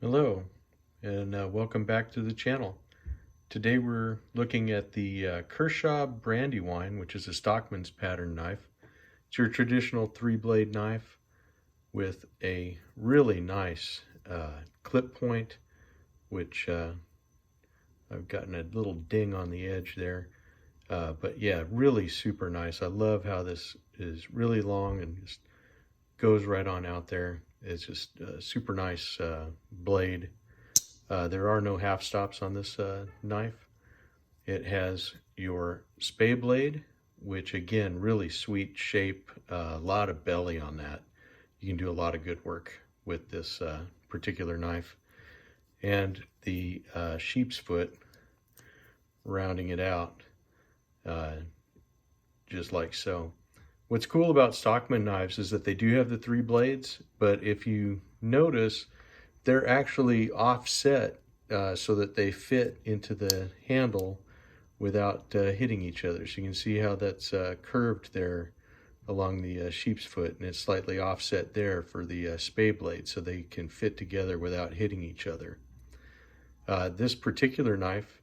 Hello, and welcome back to the channel. Today we're looking at the Kershaw Brandywine, which is a Stockman's pattern knife. It's your traditional three-blade knife with a really nice clip point, which I've gotten a little ding on the edge there. But yeah, really super nice. I love how this is really long and just goes right on out there. It's just a super nice blade. There are no half stops on this knife. It has your spay blade, which again, really sweet shape, a lot of belly on that. You can do a lot of good work with this particular knife. And the sheep's foot, rounding it out, uh, just like so. What's cool about Stockman knives is that they do have the three blades, but if you notice, they're actually offset so that they fit into the handle without hitting each other. So you can see how that's curved there along the sheep's foot, and it's slightly offset there for the spay blade so they can fit together without hitting each other. This particular knife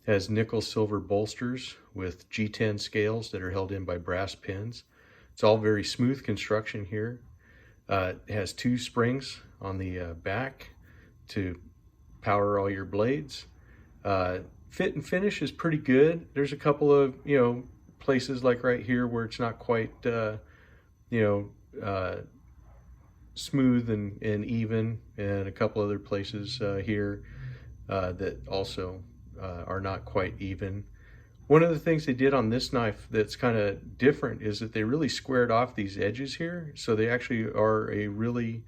has nickel silver bolsters with G10 scales that are held in by brass pins. It's all very smooth construction here. It has two springs on the back to power all your blades. Fit and finish is pretty good. There's a couple of, places like right here where it's not quite, smooth and even, and a couple other places here that also are not quite even. One of the things they did on this knife that's kind of different is that they really squared off these edges here. So they actually are a really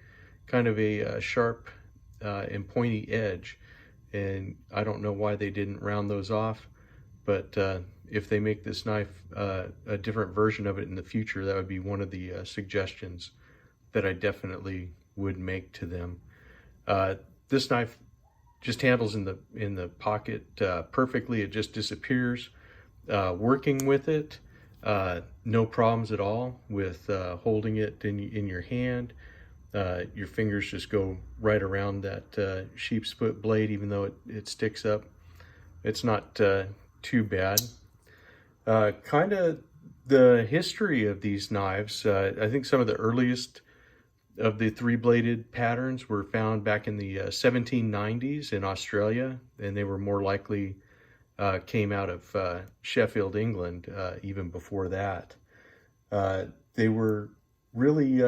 kind of a sharp and pointy edge. And I don't know why they didn't round those off, but if they make this knife a different version of it in the future, that would be one of the suggestions that I definitely would make to them. This knife just handles in the pocket perfectly. It just disappears. Working with it, no problems at all with holding it in your hand. Your fingers just go right around that sheep's foot blade, even though it sticks up. It's not too bad. Kind of the history of these knives, I think some of the earliest of the three-bladed patterns were found back in the 1790s in Australia, and they were more likely came out of Sheffield, England, even before that. They were really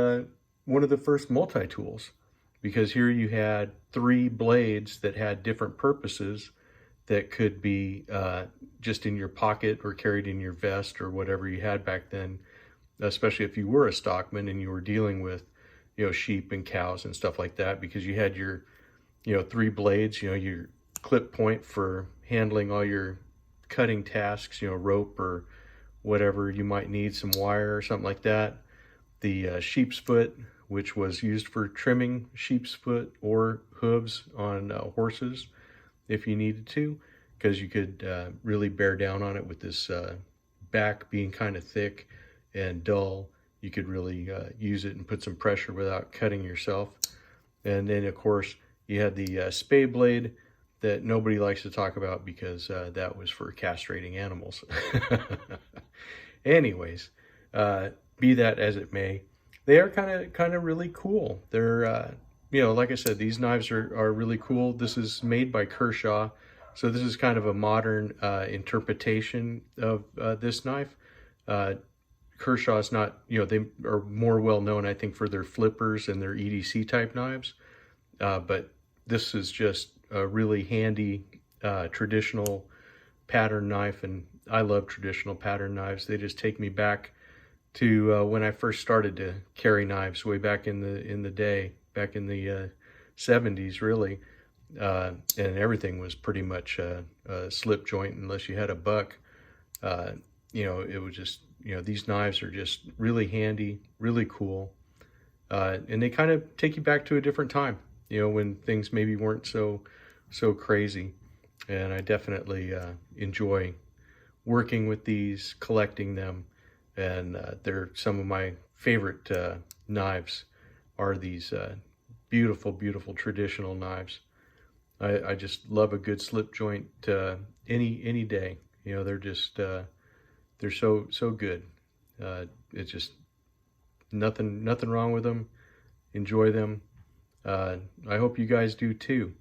one of the first multi-tools, because here you had three blades that had different purposes that could be just in your pocket or carried in your vest or whatever you had back then, especially if you were a stockman and you were dealing with, sheep and cows and stuff like that, because you had your, three blades, your clip point for handling all your cutting tasks, rope or whatever you might need, some wire or something like that. The sheep's foot, which was used for trimming sheep's foot or hooves on horses if you needed to, because you could really bear down on it with this back being kind of thick and dull. You could really use it and put some pressure without cutting yourself. And then, of course, you had the spay blade that nobody likes to talk about because that was for castrating animals. Anyways, be that as it may, they are kind of really cool. They're like I said, these knives are really cool. This is made by Kershaw, so this is kind of a modern interpretation of this knife. Kershaw's not, they are more well known, I think, for their flippers and their EDC type knives, but this is just a really handy traditional pattern knife, and I love traditional pattern knives. They just take me back to when I first started to carry knives way back in the day, back in the 70s, really, and everything was pretty much a slip joint unless you had a buck. It was just, these knives are just really handy, really cool, and they kind of take you back to a different time, when things maybe weren't so crazy. And I definitely enjoy working with these, collecting them, and they're some of my favorite knives are these beautiful, beautiful traditional knives. I just love a good slip joint any day. You know, they're just they're so good. It's just nothing wrong with them. Enjoy them. I hope you guys do too.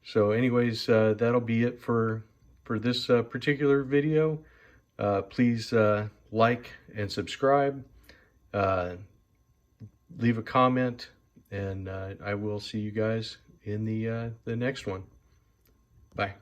So anyways, that'll be it for this particular video. Please like and subscribe. Leave a comment, and I will see you guys in the next one. Bye.